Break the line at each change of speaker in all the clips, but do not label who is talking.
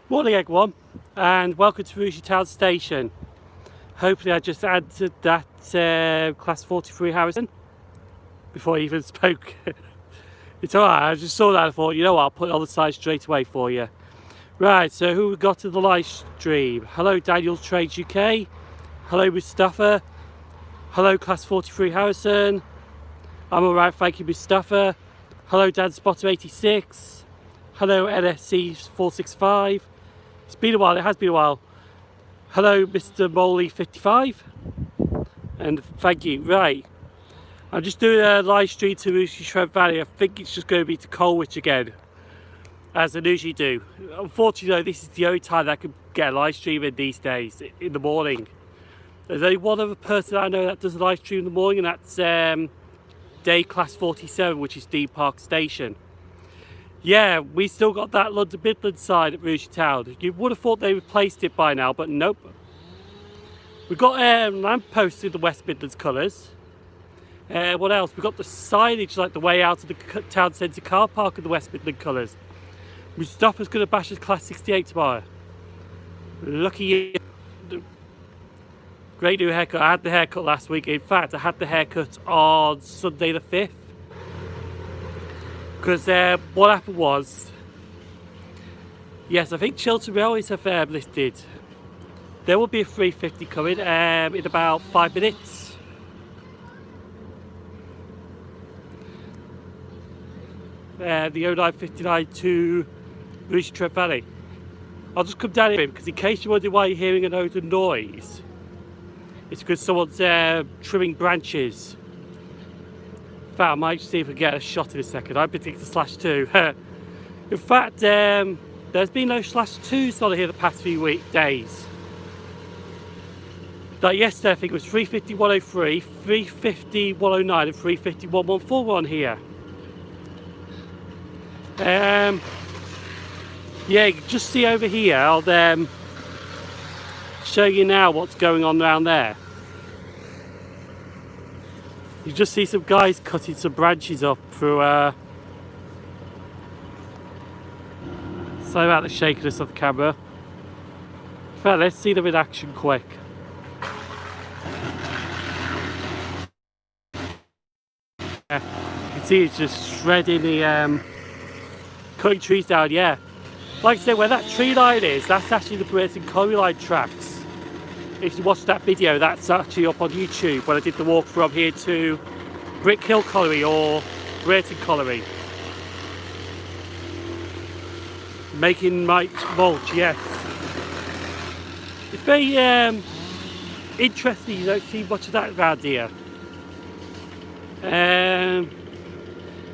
Morning everyone, and welcome to Rouge Town Station. Hopefully I just answered that class 43 Harrison before I even spoke. It's alright, I just saw that and thought, you know what, I'll put it on the side straight away for you. Right, so who we got to the live stream? Hello Daniel Trades UK, hello Mustafa, hello class 43 Harrison, I'm alright, thank you Mustafa, hello Dan Spotter 86, hello NSC 465. It's been a while, it has been a while. Hello Mr. Moley 55, and thank you. Right, I'm just doing a live stream to Shred Valley. I think it's just going to be to Colwich again, as I usually do. Unfortunately though, this is the only time that I can get a live stream in these days, in the morning. There's only one other person I know that does a live stream in the morning, and that's Day Class 47, which is Dean Park Station. Yeah, we still got that London Midland side at Rouge Town. You would have thought they replaced it by now, but nope. We've got lampposts in the West Midlands colours. What else? We've got the signage like the way out of the town centre car park in the West Midland colours. Mustafa's going to bash his Class 68 tomorrow. Lucky you. Great new haircut. I had the haircut last week. In fact, I had the haircut on Sunday the 5th. Because what happened was, yes, I think Chiltern Railways have listed. There will be a 350 coming in about 5 minutes. The 0959 to Rouge Trent Valley. I'll just come down here because in case you're wondering why you're hearing an odor noise, it's because someone's trimming branches. I might see if we get a shot in a second. I predict a /2. In fact, there's been no /2s on here the past few days. Like yesterday, I think it was 350-103, 350-109, and 350-114 on here. Yeah, you can just see over here. I'll show you now what's going on around there. You just see some guys cutting some branches up through sorry about the shakiness of the camera. In fact, let's see them in action quick. You can see it's just shredding the cutting trees down, yeah. Like I said, where that tree line is, that's actually the Burton Colliery line tracks. If you watch that video, that's actually up on YouTube when I did the walk from here to Brick Hill Colliery or Burton Colliery. Making Mike's mulch, yes. It's very interesting, you don't see much of that around here.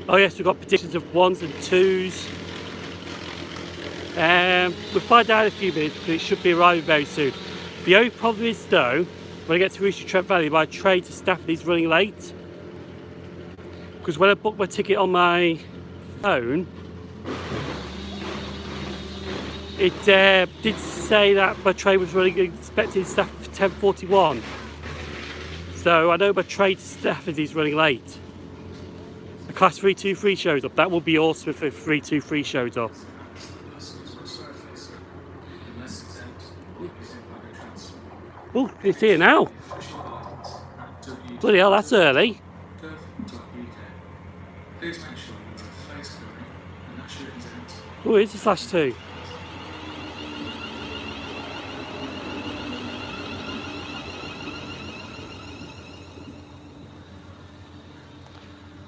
Oh yes, we've got predictions of 1s and 2s. We'll find out in a few minutes because it should be arriving very soon. The only problem is though, when I get to Rouge Trent Valley, my train to Stafford is running late. Because when I booked my ticket on my phone, it did say that my train was running expected Stafford for 10:41. So I know my train to Stafford is running late. A class 323 shows up. That would be awesome if a 323 shows up. Oh, it's here now. Bloody hell, that's early. Oh, it's a /2.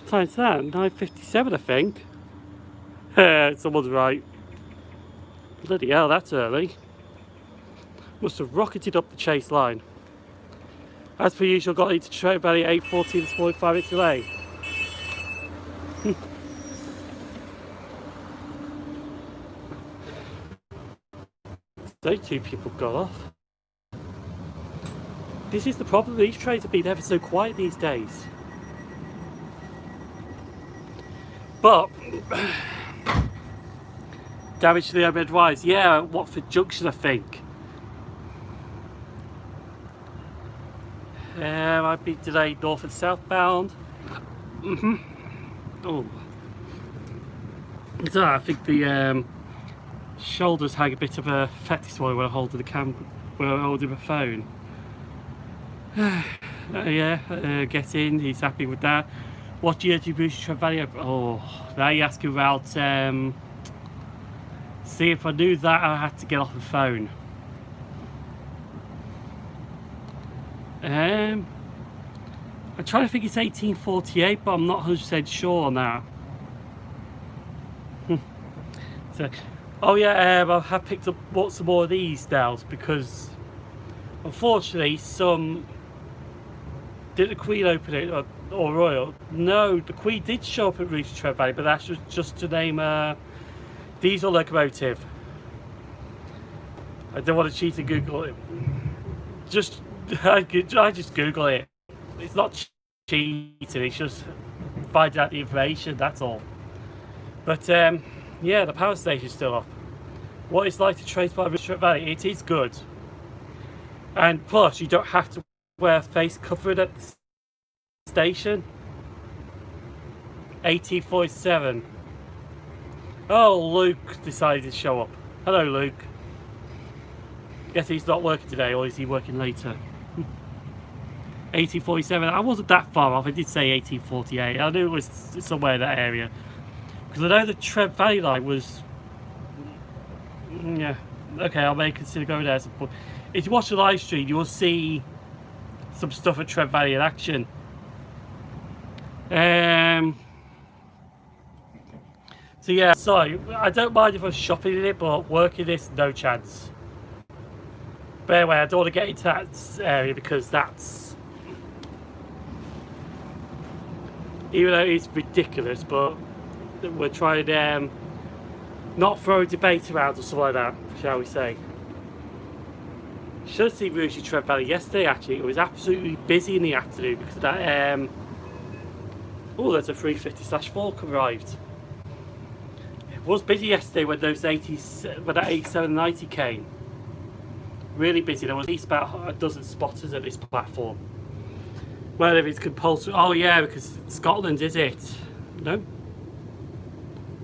Time's that? 9:57, I think. Someone's right. Bloody hell, that's early. Must have rocketed up the chase line. As per usual, got into Trent Valley 8:14 this morning, 5 minutes delay. Those two people got off. This is the problem, these trains have been ever so quiet these days. But damage to the overhead wires, yeah, Watford Junction I think. Might be delayed north and southbound. Oh, so I think the Shoulders hang a bit of a effect this morning when I hold the when I'm holding the phone. Get in, he's happy with that. What year did you boost Trent Valley? Oh, now you're asking about, see, if I knew that I had to get off the phone. I'm trying to think it's 1848, but I'm not 100% sure on that. So, oh yeah, I have picked up bought some more of these now because unfortunately did the Queen open it or Royal? No, the Queen did show up at Rooster Trent Valley, but that's just to name a diesel locomotive. I don't want to cheat and Google it. I just Google it. It's not cheating, it's just finding out the information, that's all. But yeah, the power station's still up. What it's like to trace by Rooster Trent Valley, it is good. And plus, you don't have to wear face covering at the station. 1847. Oh, Luke decided to show up. Hello, Luke. Guess he's not working today, or is he working later? 1847. I wasn't that far off. I did say 1848. I knew it was somewhere in that area because I know the Trent Valley line was. Yeah. Okay, I may consider going there. If you watch the live stream, you will see some stuff at Trent Valley in action. So yeah, sorry, I don't mind if I'm shopping in it, but working this, no chance. But anyway, I don't want to get into that area because that's, even though it's ridiculous, but we're trying not throw debate around or something like that, shall we say. Should have seen Rooster Trent Valley yesterday actually. It was absolutely busy in the afternoon because of that. Oh, there's a 350/4 arrived. It was busy yesterday when those 80s, when that 8790 came. Really busy. There was at least about a dozen spotters at this platform. Well, if it's compulsory. Oh yeah, because Scotland, is it? No.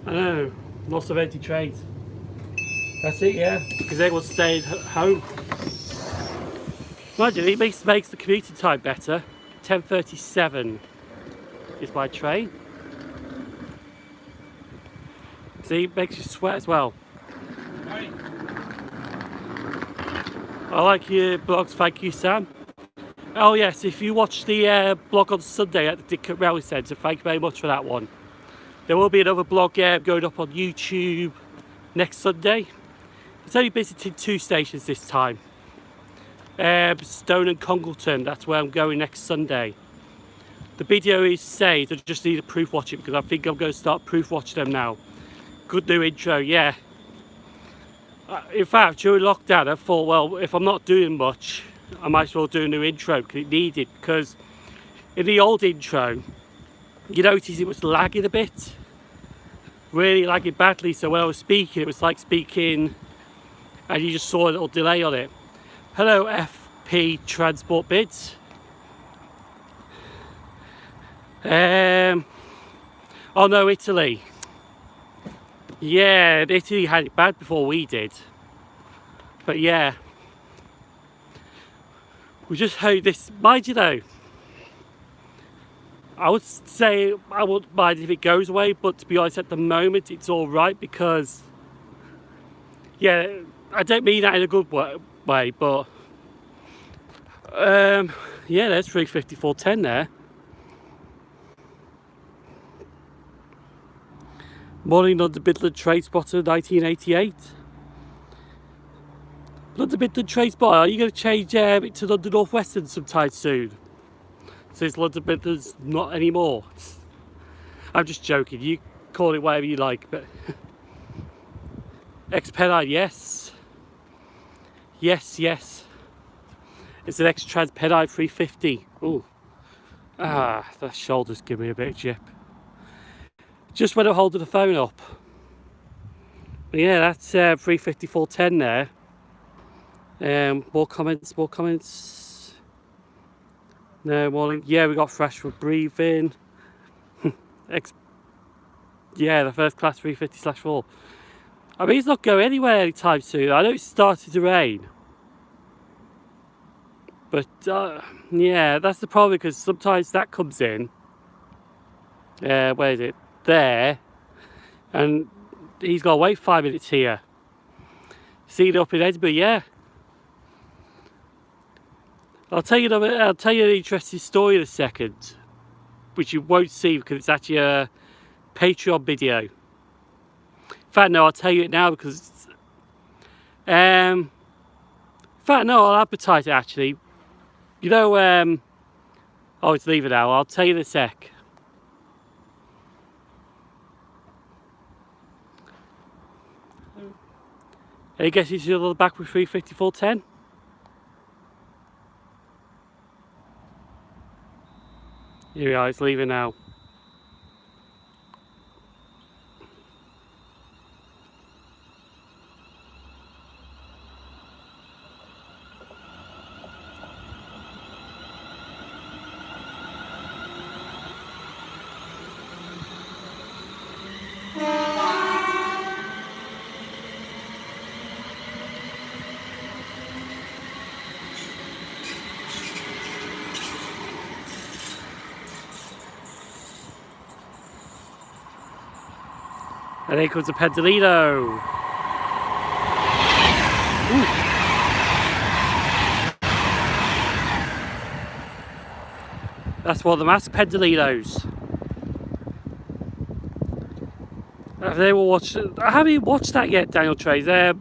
I know. Lots of empty trains. That's it, yeah. Because everyone's staying home. Imagine, it makes the commuting time better. 10:37 is my train. See, it makes you sweat as well.
Right.
I like your blogs, thank you, Sam. Oh yes, if you watch the blog on Sunday at the Dickett Railway Centre, thank you very much for that one. There will be another blog going up on YouTube next Sunday. It's only visited 2 stations this time. Stone and Congleton, that's where I'm going next Sunday. The video is saved, I just need to proof watch it because I think I'm going to start proof watching them now. Good new intro, yeah. In fact, during lockdown I thought, well, if I'm not doing much, I might as well do a new intro because it needed, because in the old intro, you notice it was lagging a bit. Really lagging badly, so when I was speaking, it was like speaking and you just saw a little delay on it. Hello FP Transport Bids. Oh no, Italy. Yeah, Italy had it bad before we did. But yeah. We just hope this, mind you though, I would say I wouldn't mind if it goes away, but to be honest at the moment it's alright because, yeah, I don't mean that in a good way, but yeah, there's 35410 there. Morning London Midland Trade Spotter 1988. London Midland Trade Spotter, are you going to change it to London North Western sometime soon? Since London Midland's not anymore. I'm just joking, you call it whatever you like, but X-Pennine, yes. Yes. It's an X-Trans Pennine 350. Ooh. Ah, that shoulder's giving me a bit of jip. Just when I'm holding the phone up. But yeah, that's 35410 there. More comments. No, morning. Yeah, we got fresh for breathing. Yeah, the first class 350/4. I mean, it's not going anywhere anytime soon. I know it started to rain. But, yeah, that's the problem, because sometimes that comes in. Where is it? There. And he's got to wait 5 minutes here. Seen it up in Edinburgh, yeah. I'll tell you an interesting story in a second, which you won't see because it's actually a Patreon video. In fact, no, I'll tell you it now because in fact, no, I'll advertise it actually. You know, oh, it's leaving now. I'll tell you in a sec. Any guesses you're on the back with 354.10? Here we are, it's leaving now. And here comes the Pedalito. Ooh. That's one of the masked Pedalitos. I haven't even watched that yet, Daniel Trays. I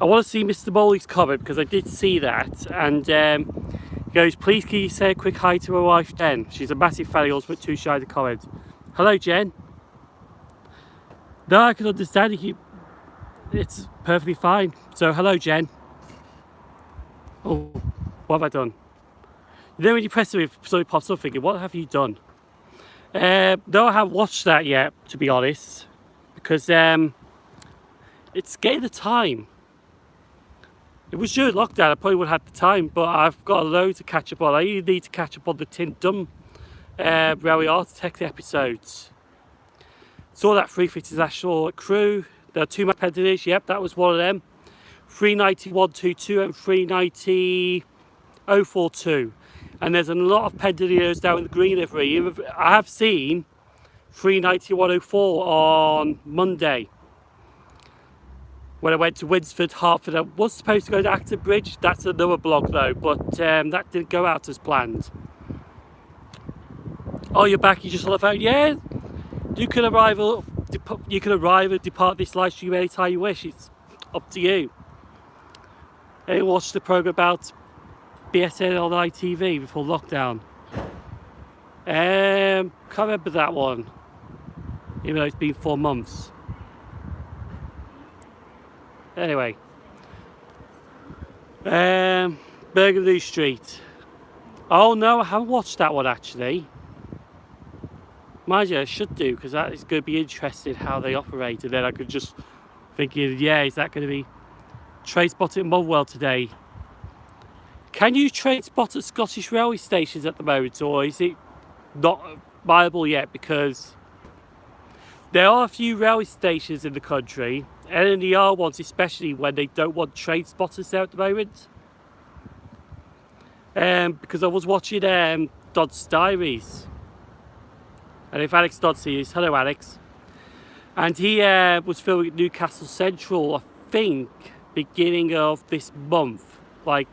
want to see Mr. Molly's comment because I did see that. And he goes, please can you say a quick hi to my wife, Jen? She's a massive fan of yours, but too shy to comment. Hello, Jen. No, I can understand you. It's perfectly fine. So, hello, Jen. Oh, what have I done? You know when you press it, something pops up thinking, what have you done? No, I haven't watched that yet, to be honest. Because it's getting the time. It was during lockdown, I probably would have had the time, but I've got a load to catch up on. I need to catch up on the Tin Dum Railway Architect episodes. Saw that 350 National Crew. There are 2 Pedalitos, yep, that was one of them. 390-122 and 390-042. And there's a lot of Pedalitos down in the green livery. I have seen 390-104 on Monday. When I went to Winsford, Hertford, I was supposed to go to Acton Bridge. That's another blog though, but that didn't go out as planned. Oh, you're back, you just on the phone? Yeah. You can arrive and depart this live stream anytime you wish. It's up to you. I watched the programme about BSN on ITV before lockdown. Can't remember that one, even though it's been 4 months. Anyway, Burgundy Street. Oh no, I haven't watched that one actually. Mind you, I should do, because that is going to be interesting how they operate, and then I could just thinking, yeah, is that going to be train spot at Motherwell today? Can you train spot at Scottish railway stations at the moment, or is it not viable yet? Because there are a few railway stations in the country, NNER ones especially, when they don't want train spotters there at the moment. Because I was watching Dodd's Diaries. And if Alex Dodd sees, hello Alex. And he was filming at Newcastle Central, I think, beginning of this month, like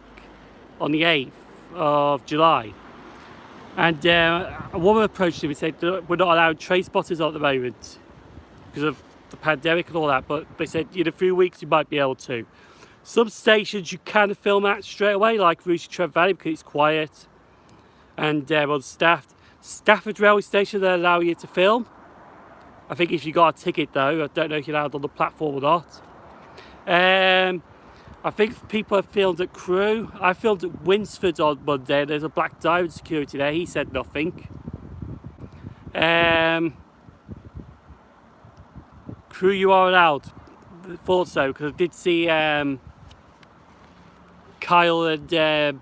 on the 8th of July. And a woman approached him and said, we're not allowed train spotters at the moment because of the pandemic and all that, but they said in a few weeks you might be able to. Some stations you can film at straight away, like Route Trent Valley, because it's quiet and unstaffed. Stafford railway station, they allow you to film. I think if you got a ticket though, I don't know if you're allowed on the platform or not. I think people have filmed at Crewe. I filmed at Winsford on Monday. There's a Black Diamond security there. He said nothing. Crewe, you are allowed. Thought so, because I did see Kyle and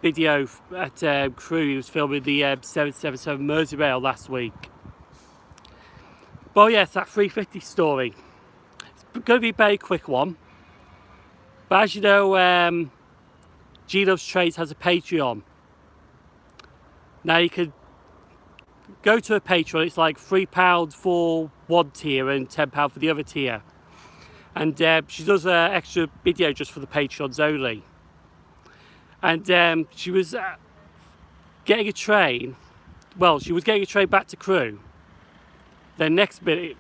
video at Crewe. He was filming the 777 Merseyrail last week. Well, yes, that 350 story. It's going to be a very quick one. But as you know, G Loves Trades has a Patreon. Now you can go to a Patreon. It's like £3 for one tier and £10 for the other tier. And she does an extra video just for the Patreons only. And she was getting a train. Well, she was getting a train back to Crewe. Then next minute,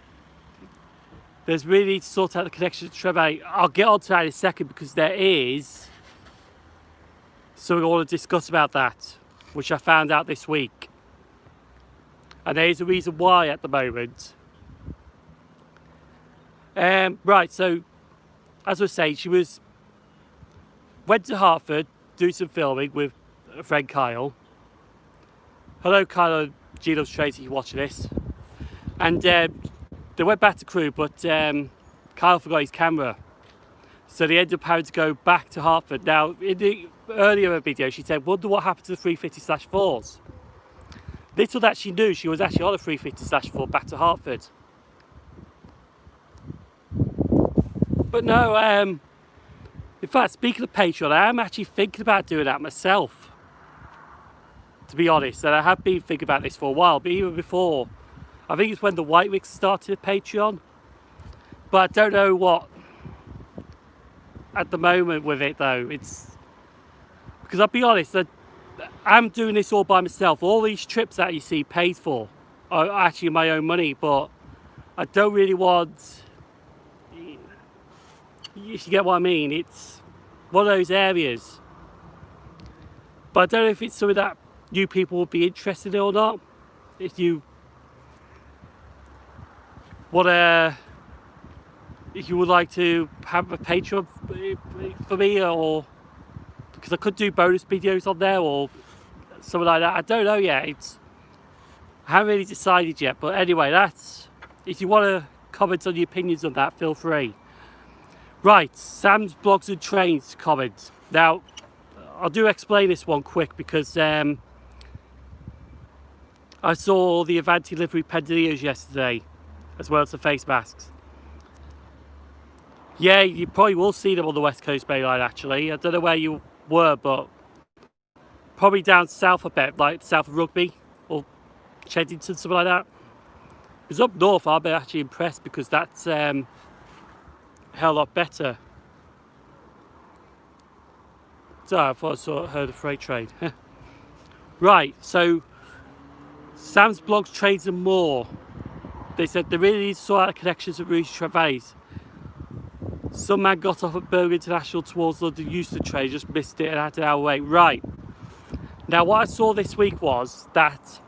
there's really to sort out the connection to Trevor. I'll get on to that in a second because there is something I want to discuss about that, which I found out this week. And there is a reason why at the moment. Right, so as I was saying, she went to Hertford, do some filming with a friend Kyle. Hello Kyle, G Loves Trades, if you're watching this. And they went back to Crewe, but Kyle forgot his camera. So they ended up having to go back to Hertford. Now, in the earlier video, she said, wonder what happened to the 350/4s. Little that she knew, she was actually on a 350/4 back to Hertford. But no, in fact, speaking of Patreon, I am actually thinking about doing that myself. To be honest, and I have been thinking about this for a while, but even before. I think it's when the White Wicks started a Patreon. But I don't know what at the moment with it though. It's because I'll be honest, I'm doing this all by myself. All these trips that you see paid for are actually my own money, but I don't really want, if you get what I mean, it's one of those areas. But I don't know if it's something that you people will be interested in or not. If you if you would like to have a Patreon for me, or because I could do bonus videos on there or something like that. I don't know yet. I haven't really decided yet. But anyway, that's, if you want to comment on your opinions on that, feel free. Right, Sam's Blogs and Trains comments. Now, I do explain this one quick because I saw the Avanti livery Pendilios yesterday, as well as the face masks. Yeah, you probably will see them on the West Coast Main Line actually. I don't know where you were, but probably down south a bit, like south of Rugby or Cheddington, something like that. Because up north I've been actually impressed because that's a hell of a lot better. So I thought I heard a freight train. Right, so Sam's Blogs, Trades and More. They said they really need to sort out connections with Rouge Travails. Some man got off at Birmingham International towards London Euston train, just missed it and had an hour wait. Right. Now what I saw this week was that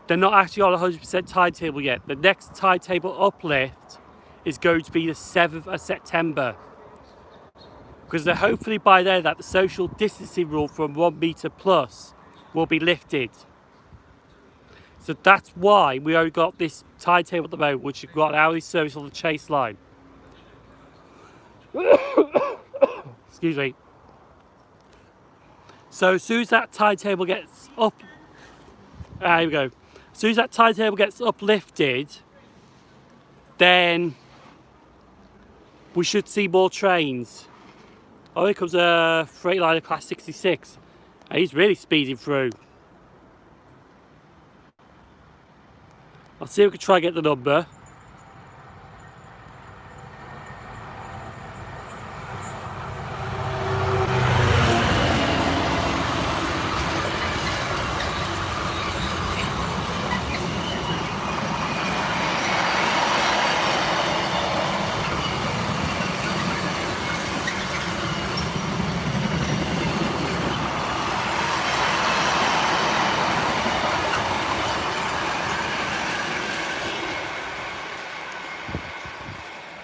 they're not actually on a 100% timetable yet. The next timetable uplift is going to be the 7th of September. Because they're hopefully by then that the social distancing rule from 1 metre plus will be lifted. So that's why we only got this timetable at the moment, which we've got an hourly service on the Chase line. Excuse me. So as soon as that timetable gets up, here we go. As soon as that timetable gets uplifted, then we should see more trains. Oh, here comes a Freightliner Class 66. And he's really speeding through. I'll see if we can try and get the number.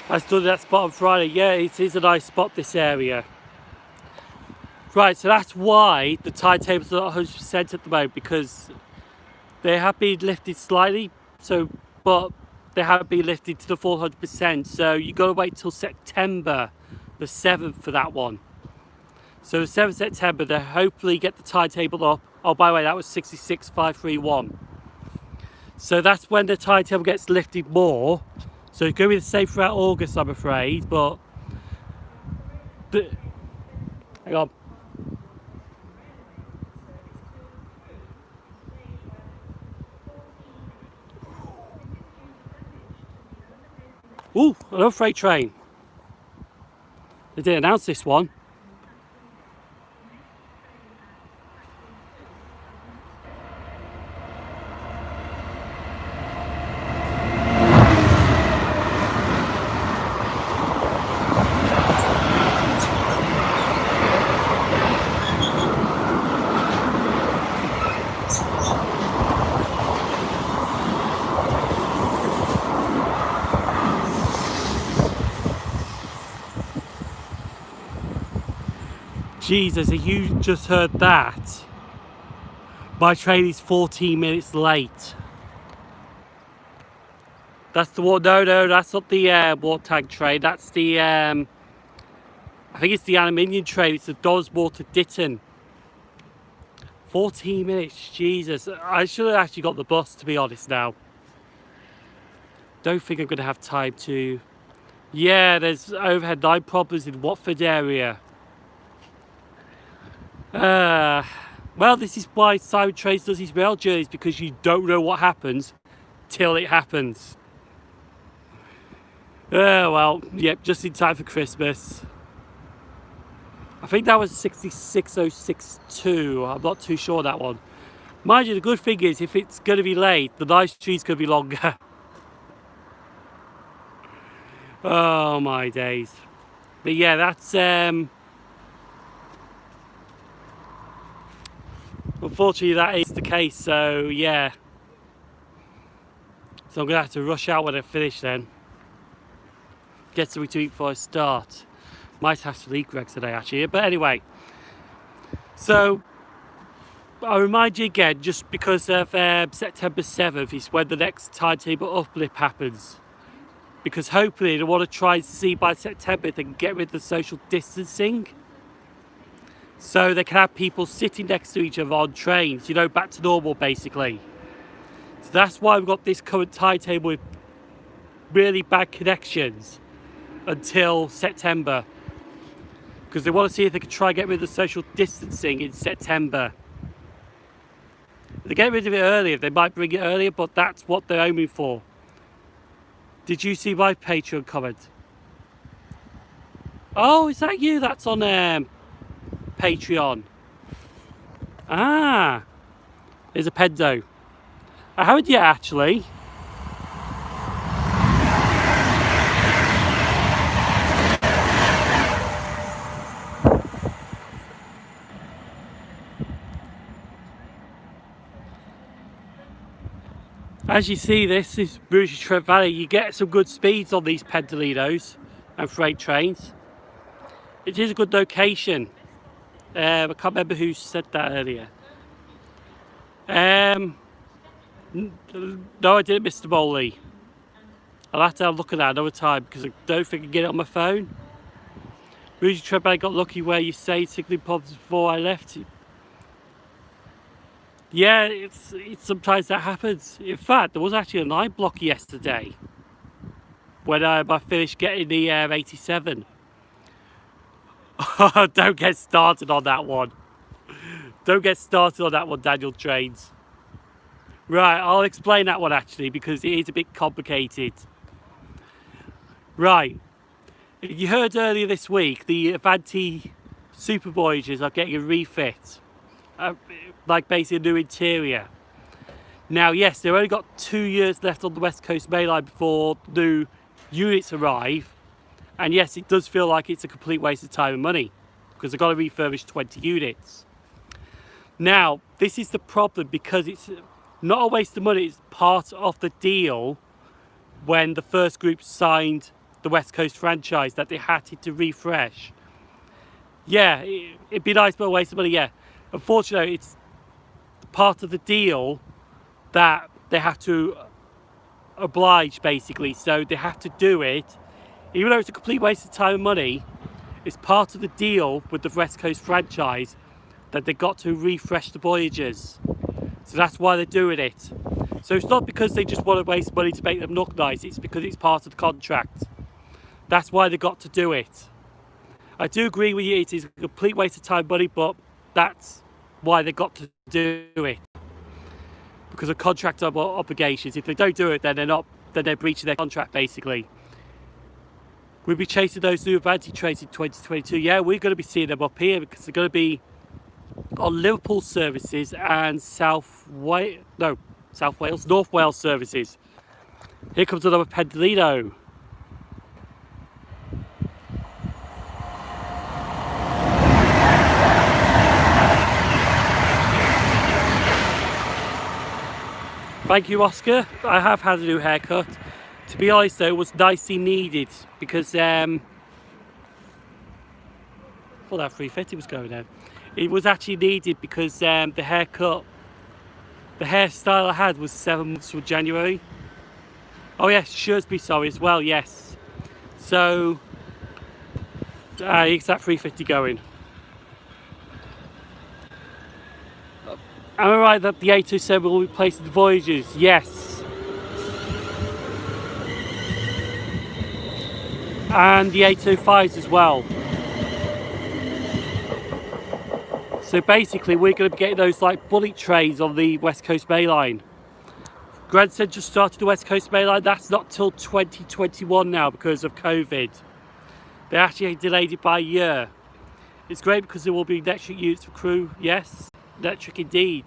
I stood at that spot on Friday. Yeah, it is a nice spot, this area. Right, so that's why the timetable's not 100% at the moment, because they have been lifted slightly, but they haven't been lifted to the full 100%. So you've got to wait till September the 7th for that one. So the 7th of September, they hopefully get the timetable up. Oh, by the way, that was 66531. So that's when the timetable gets lifted more. So it's going to be the same throughout August, I'm afraid, but hang on. Ooh, another freight train. They didn't announce this one. Jesus, if you just heard that, my train is 14 minutes late. That's the one. No, that's not the water tank train. That's the I think it's the aluminium train. It's the Dosmore to Ditton. 14 minutes, Jesus. I should have actually got the bus, to be honest now. Don't think I'm going to have time to... Yeah, there's overhead line problems in Watford area. Well, this is why Simon Trains does his rail journeys, because you don't know what happens till it happens. Well, yep, just in time for Christmas. I think that was 66062. I'm not too sure that one. Mind you, the good thing is, if it's going to be late, the live stream's going to be longer. Oh my days. But yeah, that's unfortunately that is the case, so yeah. So I'm going to have to rush out when I finish then. Get something to eat before I start. Might have to leave Greg today actually, but anyway. So I'll remind you again, just because of September 7th is when the next timetable uplift happens. Because hopefully they want to try and see by September if they can get rid of the social distancing. So they can have people sitting next to each other on trains, you know, back to normal basically. So that's why we've got this current timetable with really bad connections until September. Because they want to see if they can try and get rid of the social distancing in September. If they get rid of it earlier, they might bring it earlier, but that's what they're aiming for. Did you see my Patreon comment? Oh, is that you that's on Patreon? Ah, there's a Pendo. I haven't yet actually. As you see, this is Bruges Trent Valley. You get some good speeds on these Pendolinos and freight trains. It is a good location. I can't remember who said that earlier. No, I didn't, Mr. Bowley. I'll have to have a look at that another time because I don't think I can get it on my phone. Bruges Trent Valley got lucky where you say signaling problems before I left. Yeah, it's sometimes that happens. In fact, there was actually a 9 block yesterday when I finished getting the 87. Don't get started on that one. Don't get started on that one, Daniel Trains. Right, I'll explain that one actually because it is a bit complicated. Right, you heard earlier this week the Avanti Super Voyagers are getting a refit. Like basically a new interior. Now yes, they've only got 2 years left on the West Coast Main Line before new units arrive, and yes, it does feel like it's a complete waste of time and money because they've got to refurbish 20 units. Now this is the problem because it's not a waste of money, it's part of the deal when the first group signed the West Coast franchise that they had to refresh. Yeah, it'd be nice but a waste of money, yeah. Unfortunately, it's part of the deal that they have to oblige, basically. So they have to do it. Even though it's a complete waste of time and money, it's part of the deal with the West Coast franchise that they got to refresh the Voyagers. So that's why they're doing it. So it's not because they just want to waste money to make them look nice, it's because it's part of the contract. That's why they got to do it. I do agree with you, it is a complete waste of time, money, but that's why they got to do it. Because of contract obligations. If they don't do it, then they're breaching their contract, basically. We'll be chasing those new Avanti trains in 2022. Yeah, we're going to be seeing them up here because they're going to be on Liverpool services and North Wales services. Here comes another Pendolino. Thank you, Oscar. I have had a new haircut. To be honest though, it was nicely needed because I thought that 350 was going down. It was actually needed because the hairstyle I had was 7 months from January. Oh yes, Shrewsbury, sorry, as well, yes. So it's that 350 going. Am I right that the 807 will replace the Voyagers? Yes. And the 805s as well. So basically we're going to be getting those like bullet trains on the West Coast Main Line. Grand Central started the West Coast Main Line, that's not till 2021 now because of COVID. They actually delayed it by a year. It's great because there will be electric units for crew, yes, electric indeed.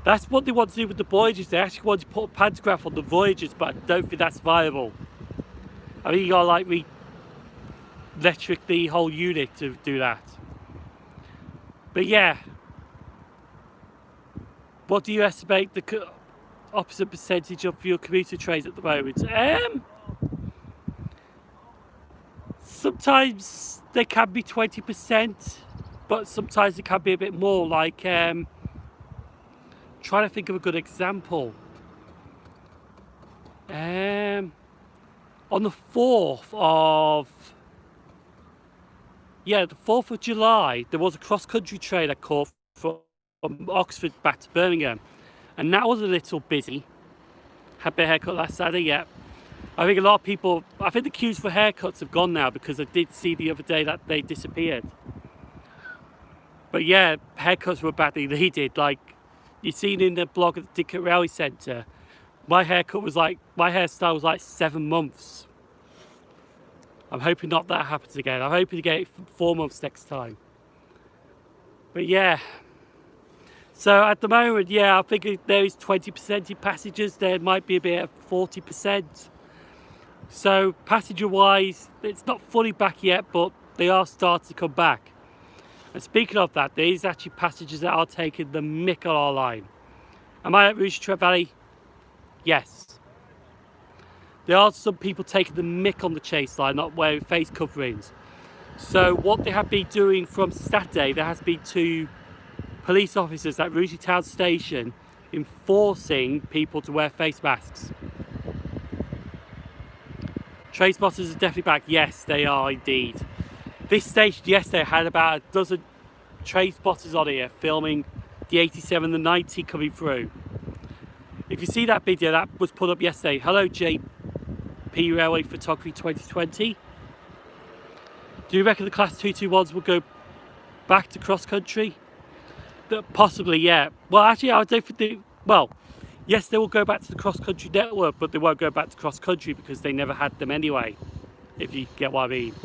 That's what they want to do with the Voyagers. They actually want to put a pantograph on the Voyagers, but I don't think that's viable. I mean, you gotta like electric the whole unit to do that. But yeah, what do you estimate the opposite percentage of your commuter trains at the moment? Sometimes they can be 20%, but sometimes it can be a bit more. Like, trying to think of a good example. On the 4th of July, there was a cross-country train I caught from Oxford back to Birmingham, and that was a little busy. Had my haircut last Saturday, yeah. I think a lot of people, I think the queues for haircuts have gone now because I did see the other day that they disappeared. But yeah, haircuts were badly needed. Like you've seen in the blog at the Dickett Railway Centre, my hairstyle was like 7 months. I'm hoping not that happens again. I'm hoping to get it for 4 months next time. But yeah. So at the moment, yeah, I think there is 20% in passengers. There might be a bit of 40%. So passenger-wise, it's not fully back yet, but they are starting to come back. And speaking of that, there is actually passengers that are taking the mick on our line. Am I at Rouge Trent Valley? Yes. There are some people taking the mick on the chase line, not wearing face coverings. So what they have been doing from Saturday, there has been 2 police officers at Rouge Town Station enforcing people to wear face masks. Train spotters are definitely back. Yes, they are indeed. This station yesterday had about a dozen train spotters on here filming the 87 and the 90 coming through. If you see that video, that was put up yesterday. Hello, JP Railway Photography 2020. Do you reckon the Class 221s will go back to cross country? Possibly, yeah. Well, actually, I don't think yes, they will go back to the cross country network, but they won't go back to cross country because they never had them anyway, if you get what I mean.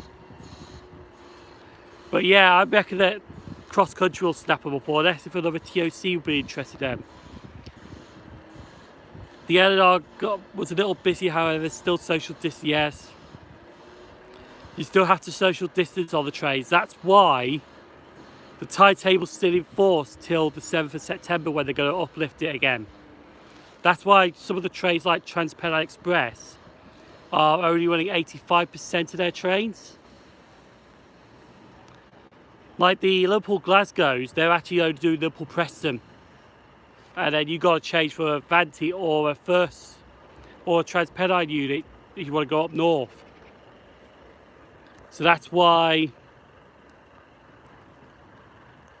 But yeah, I reckon that cross country will snap them up, or unless if another TOC would be interested in them. The LNR was a little busy, however, still social distance, yes. You still have to social distance on the trains. That's why the timetable's still in force till the 7th of September when they're going to uplift it again. That's why some of the trains like Trans-Pennine Express are only running 85% of their trains. Like the Liverpool Glasgow's, they're actually only doing Liverpool Preston. And then you got to change for a Vanti or a Trans-Pennine unit if you want to go up north. So that's why.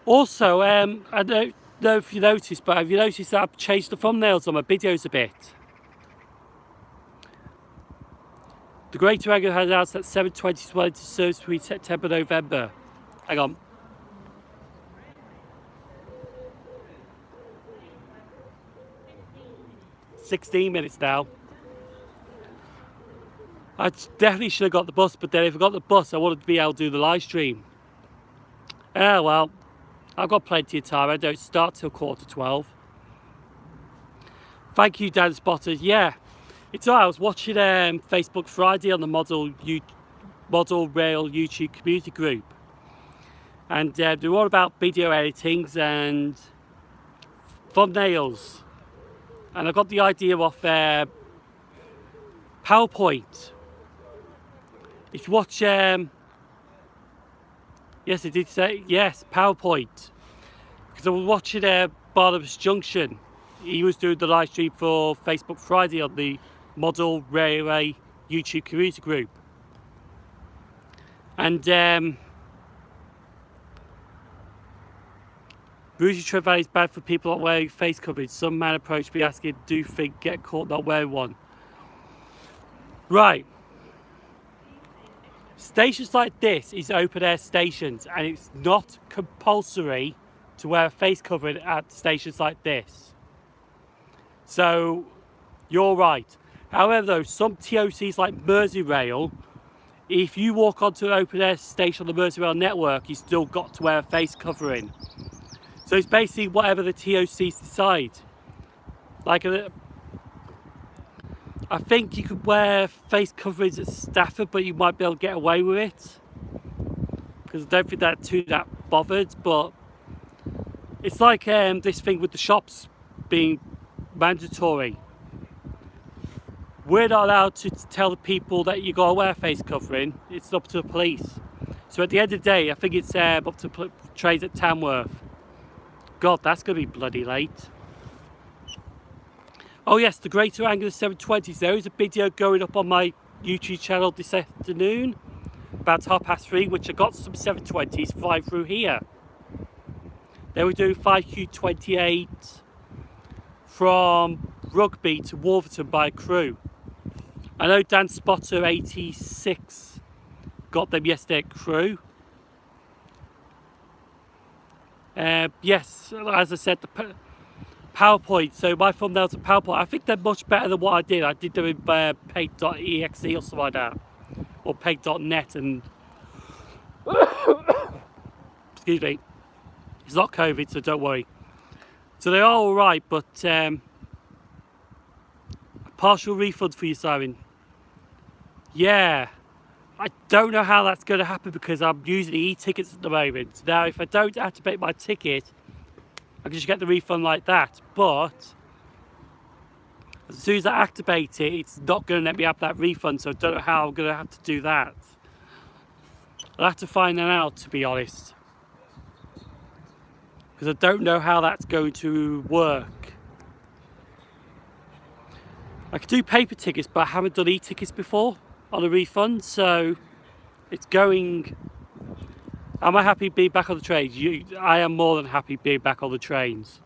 Also, I know know if you noticed, but have you noticed that I've changed the thumbnails on my videos a bit? The Greater Anglia has announced that 720 is well into service between September and November. Hang on. $16 now. I definitely should have got the bus, but then if I got the bus, I wanted to be able to do the live stream. Oh well, I've got plenty of time. I don't start till 11:15. Thank you, Dan Spotter. Yeah, it's alright. I was watching Facebook Friday on the Model Rail YouTube community group, and they're all about video editing and thumbnails. And I got the idea of PowerPoint. If you watch, yes, it did say, yes, PowerPoint. Because I was watching Barnabas Junction. He was doing the live stream for Facebook Friday on the Model Railway YouTube community group. And Rouge Trent Valley is bad for people not wearing face coverage. Some man approached me asking, do you think get caught not wearing one? Right. Stations like this is open air stations, and it's not compulsory to wear a face covering at stations like this. So you're right. However, though, some TOCs like Merseyrail, if you walk onto an open air station on the Merseyrail network, you still got to wear a face covering. So it's basically whatever the TOCs decide. Like, I think you could wear face coverings at Stafford, but you might be able to get away with it. Because I don't think they're too that bothered, but it's like this thing with the shops being mandatory. We're not allowed to tell the people that you got to wear a face covering. It's up to the police. So at the end of the day, I think it's up to trains at Tamworth. God, that's going to be bloody late. Oh yes, the Greater Anglia 720s. There is a video going up on my YouTube channel this afternoon, about 3:30, which I got some 720s flying through here. They were doing 5Q28 from Rugby to Wolverton by Crewe. I know Dan Spotter 86 got them yesterday at Crewe. Yes, as I said, the PowerPoint. So my thumbnails are PowerPoint. I think they're much better than what I did. I did them in peg.exe or something like that, or peg.net, and excuse me, it's not COVID, so don't worry. So they are all right, but a partial refund for you, Simon. Yeah, I don't know how that's going to happen because I'm using e-tickets at the moment. Now, if I don't activate my ticket, I can just get the refund like that. But as soon as I activate it, it's not going to let me have that refund. So I don't know how I'm going to have to do that. I'll have to find that out, to be honest, because I don't know how that's going to work. I could do paper tickets, but I haven't done e-tickets before on a refund, so it's going. Am I happy being back on the trains? I am more than happy being back on the trains.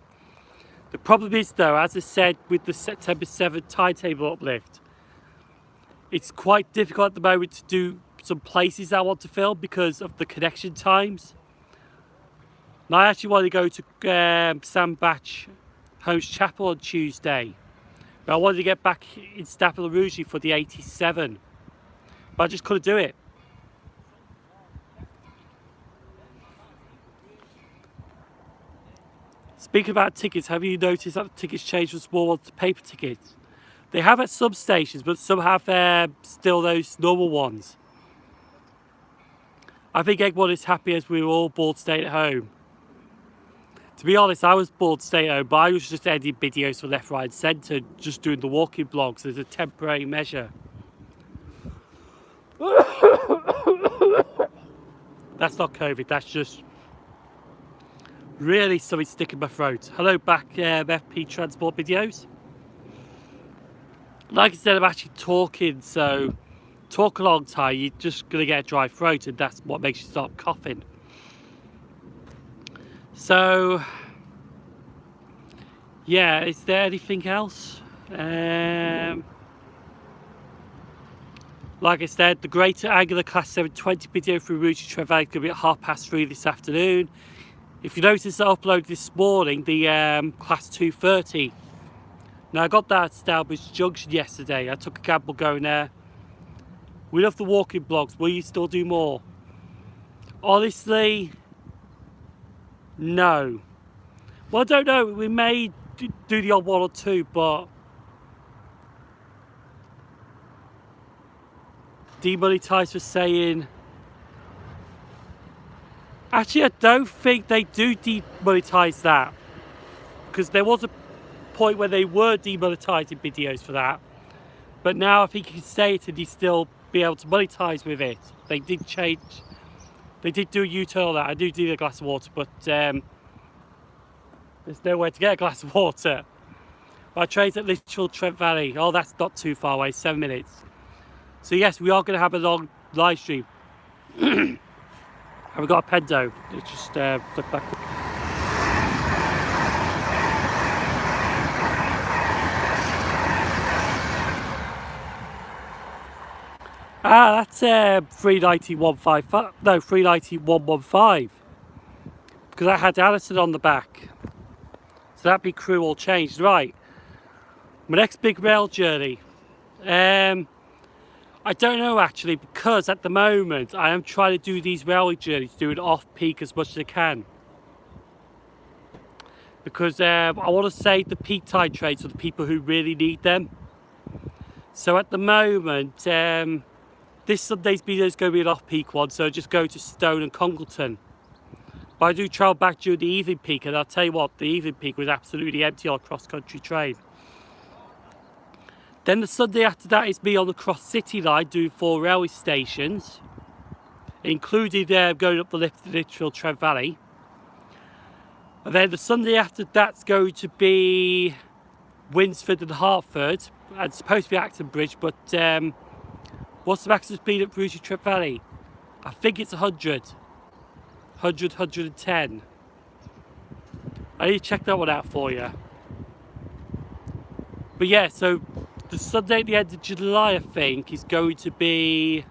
The problem is, though, as I said with the September 7th timetable uplift, it's quite difficult at the moment to do some places I want to film because of the connection times. And I actually want to go to Sandbach Holmes Chapel on Tuesday, but I wanted to get back in Stafford and Rouge for the 87, but I just couldn't do it. Speaking about tickets, have you noticed that the tickets changed from small ones to paper tickets? They have at some stations, but some have still those normal ones. I think everyone is happy as we were all bored staying at home. To be honest, I was bored staying at home, but I was just editing videos for left, right and centre, just doing the walking blogs as a temporary measure. That's not COVID, that's just really something sticking in my throat. Hello back, FP Transport Videos. Like I said, I'm actually talking, so talk a long time, you're just going to get a dry throat, and that's what makes you start coughing. So, yeah, is there anything else? Like I said, the Greater Angular Class 720 video through Rouge Trevally is going to be at 3:30 this afternoon. If you notice, I uploaded this morning the Class 230. Now I got that at Stourbridge Junction yesterday. I took a gamble going there. We love the walking blogs. Will you still do more? Honestly, no. Well, I don't know. We may do the odd one or two, but demonetise for saying. Actually, I don't think they do demonetise that, because there was a point where they were demonetising videos for that. But now I think you can say it and you still be able to monetise with it. They did change. They did do a U-turn on that. I do need a glass of water, but there's nowhere to get a glass of water. My train's at Litchfield, Trent Valley. Oh, that's not too far away, 7 minutes. So yes, we are going to have a long live stream. And we've got a pendo. Let's just flip back. Ah, that's 390-155. No, 390-115. Because I had Alison on the back. So that'd be crew all changed. Right. My next big rail journey. I don't know actually, because at the moment I am trying to do these railway journeys, do it off peak as much as I can. Because I want to save the peak time trains for the people who really need them. So at the moment, this Sunday's video is going to be an off-peak one, so just go to Stone and Congleton. But I do travel back during the evening peak, and I'll tell you what, the evening peak was absolutely empty on a cross-country train. Then the Sunday after that is me on the Cross City line doing 4 railway stations, including going up the lift to Litchfield, Trent Valley. And then the Sunday after that's going to be Winsford and Hertford, and it's supposed to be Acton Bridge, but what's the maximum speed at Rouge Trent Valley? I think it's 100. 110. I need to check that one out for you. But yeah, so the Sunday at the end of July, I think, is going to be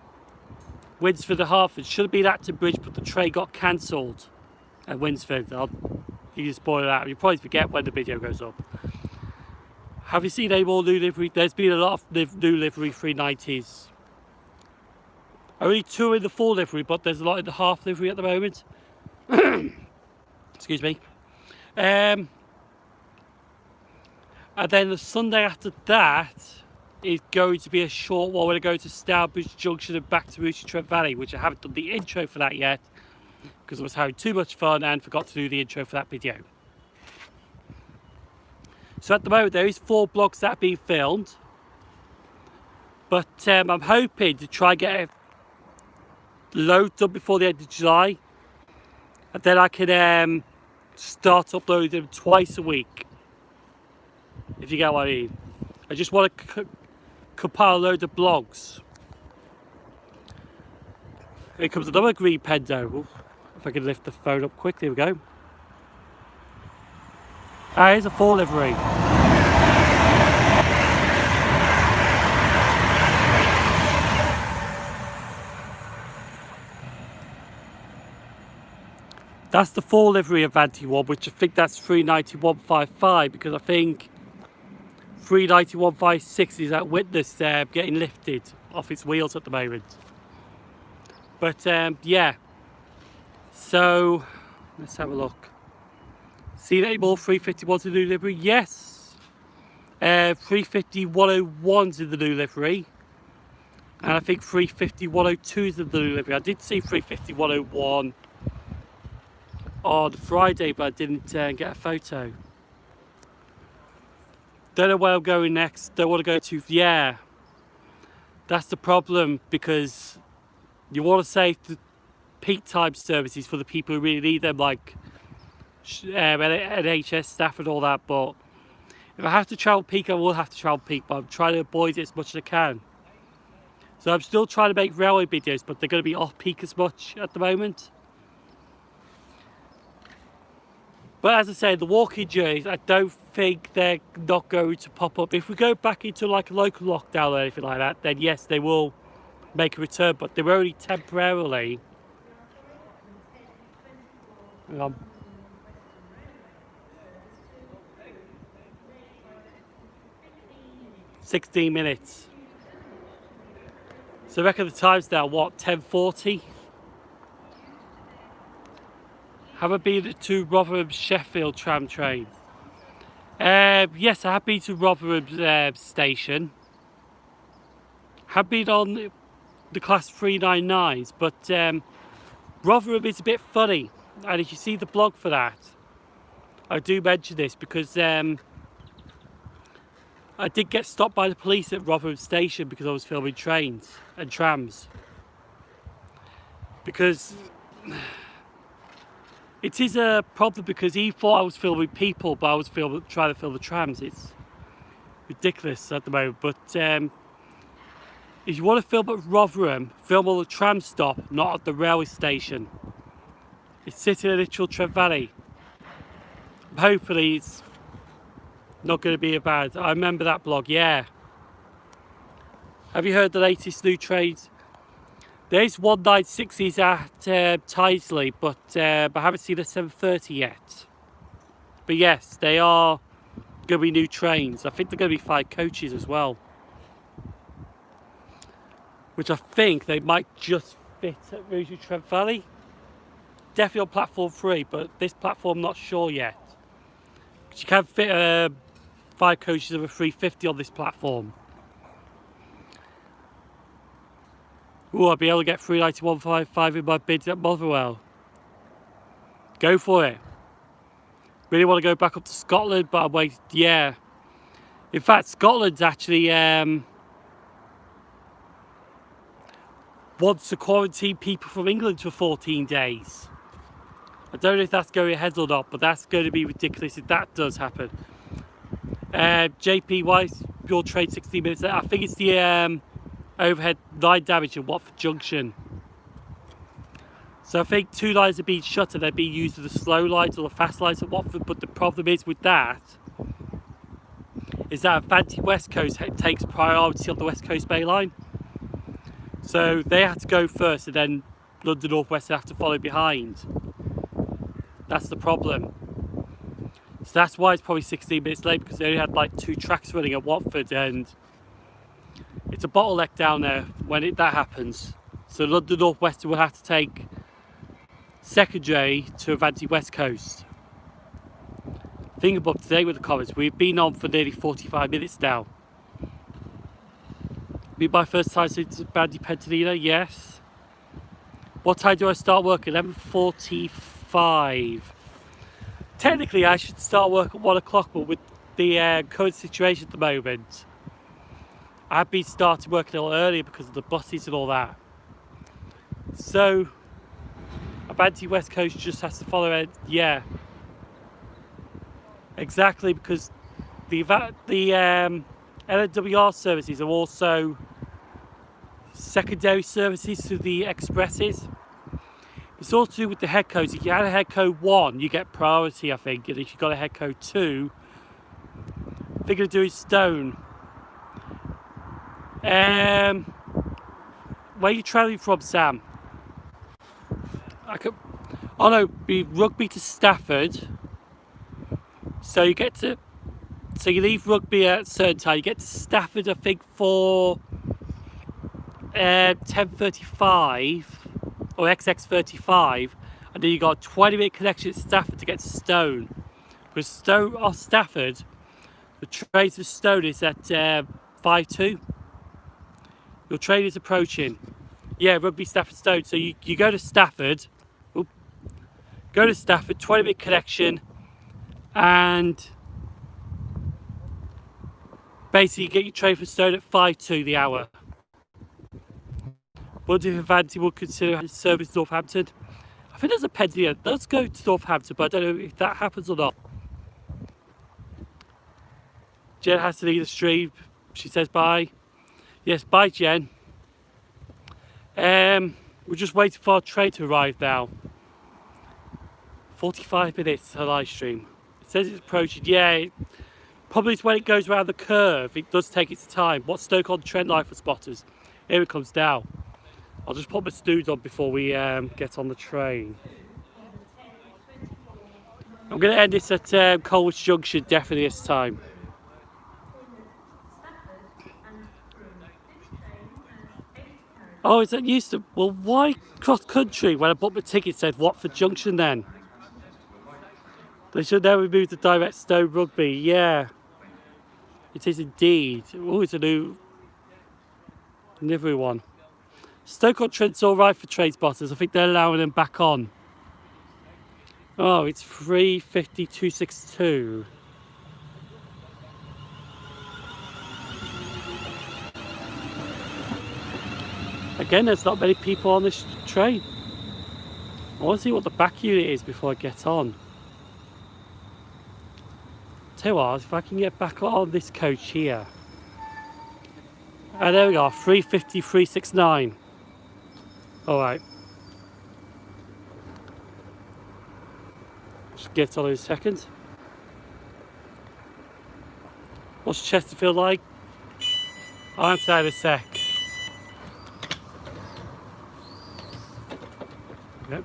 Winsford and Hertford. Should have been Acton Bridge, but the train got cancelled at Winsford. I'll give you a spoiler out. You'll probably forget when the video goes up. Have you seen any more new livery? There's been a lot of new livery 390s. Only 2 in the full livery, but there's a lot in the half livery at the moment. Excuse me. And then the Sunday after that is going to be a short one. We're going to go to Stourbridge Junction and back to Rouge Trent Valley, which I haven't done the intro for that yet because I was having too much fun and forgot to do the intro for that video. So at the moment there is 4 blogs that are being filmed, but I'm hoping to try and get a load done before the end of July, and then I can start uploading them twice a week, if you get what I mean. I just want to compile a load of blogs. Here comes another green pendo. If I can lift the phone up quickly, here we go. Ah, here's a 4 livery. That's the 4 livery Avanti one, which I think that's 390-155, because I think 390-156 is at Witness getting lifted off its wheels at the moment. But yeah, so let's have a look. Seen any more 351s in the new livery? Yes. 350-101's in the new livery. And I think 350-102's in the new livery. I did see 350-101 on Friday, but I didn't get a photo. Don't know where I'm going next. Don't want to go to, yeah. That's the problem, because you want to save the peak time services for the people who really need them, like NHS staff and all that. But if I have to travel peak, I will have to travel peak, but I'm trying to avoid it as much as I can. So I'm still trying to make railway videos, but they're going to be off peak as much at the moment. But as I say, the walking journeys, I don't think they're not going to pop up. If we go back into like a local lockdown or anything like that, then yes, they will make a return, but they're only temporarily. Hang on. "16 minutes. So I reckon the time's now, what, 10:40? Have I been to Rotherham Sheffield tram train? Yes, I have been to Rotherham station. Have been on the class 399s, but Rotherham is a bit funny. And if you see the blog for that, I do mention this because I did get stopped by the police at Rotherham station because I was filming trains and trams. Because it is a problem, because he thought I was filming people, but I was trying to film the trams. It's ridiculous at the moment. But if you want to film at Rotherham, film on the tram stop, not at the railway station. It's sitting in literal Trent Valley. Hopefully it's not going to be a bad. I remember that blog, yeah. Have you heard the latest new trains? There's 1960s at Tyseley, but I haven't seen a 730 yet. But yes, they are going to be new trains. I think they're going to be 5 coaches as well. Which I think they might just fit at Rouge Trent Valley. Definitely on platform 3, but this platform I'm not sure yet. Because you can fit 5 coaches of a 350 on this platform. Ooh, I'll be able to get 391.55 in my bids at Motherwell. Go for it. Really want to go back up to Scotland, but I'm waiting. Yeah. In fact, Scotland's actually wants to quarantine people from England for 14 days. I don't know if that's going ahead or not, but that's going to be ridiculous if that does happen. JP, why is your train 16 minutes late? I think it's the overhead line damage in Watford Junction. So I think 2 lines are being shut and they're being used as the slow lines or the fast lines at Watford. But the problem is with that is that Avanti West Coast takes priority on the West Coast Bay line. So they have to go first and then London North West have to follow behind. That's the problem. So that's why it's probably 16 minutes late, because they only had like 2 tracks running at Watford, and it's a bottleneck down there when that happens. So London North West will have to take secondary to Avanti West Coast. Think about today with the comments. We've been on for nearly 45 minutes now. Be my first time since Bandy Pentanina, yes. What time do I start work? 11:45. Technically I should start work at 1 o'clock, but with the current situation at the moment, I've been starting work a little earlier because of the buses and all that. So Avanti West Coast just has to follow it. Yeah, exactly, because the LNWR services are also secondary services to the expresses. It's all to do with the head codes. If you had a head code 1, you get priority, I think, and if you've got a head code 2, I think they're doing Stone. Where are you travelling from, Sam? Oh no, be Rugby to Stafford. So you get to, so you leave Rugby at a certain time. You get to Stafford, I think, for 10:35 or XX35, and then you got a 20-minute connection at Stafford to get to Stone. Because Stone off Stafford, the train to Stone is at 5:02. Your train is approaching. Yeah, Rugby, Stafford, Stone. So you go to Stafford. Go to Stafford, 20-minute connection, and basically you get your train for Stone at 5:02 the hour. Wonder if Avanti will consider service Northampton. I think there's a Pentanina that does go to Northampton, but I don't know if that happens or not. Jen has to leave the stream. She says bye. Yes, bye, Jen. We're just waiting for our train to arrive now. 45 minutes to live stream. It says it's approaching. Yeah, probably when it goes around the curve, it does take its time. What's Stoke-on-Trent like for spotters? Here it comes down. I'll just put my snoods on before we get on the train. I'm going to end this at Colwich Junction definitely this time. Oh, is that used to? Well, why cross country when I bought my ticket said Watford Junction then? They should now remove the direct Stowe Rugby. Yeah, it is indeed. Oh, it's a new livery one. Stoke-on-Trent's all right for train spotters. I think they're allowing them back on. Oh, it's 3:52.62. Again, there's not many people on this train. I want to see what the back unit is before I get on. Tell you what, if I can get back on this coach here. And there we are, 3:53.69. Alright. Just get on in a second. What's Chesterfield like? I'll answer that in a sec. Yep.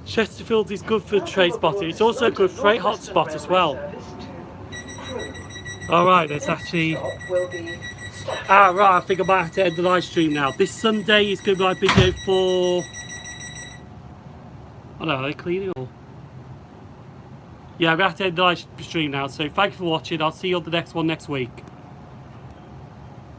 Chesterfield is good for train spotting. It's also a good freight hotspot as well. Alright, there's actually... right, I think I might have to end the live stream now. This Sunday is going to be my video for... Oh no, are they cleaning or... Yeah, I'm going to have to end the live stream now. So thank you for watching. I'll see you on the next one next week.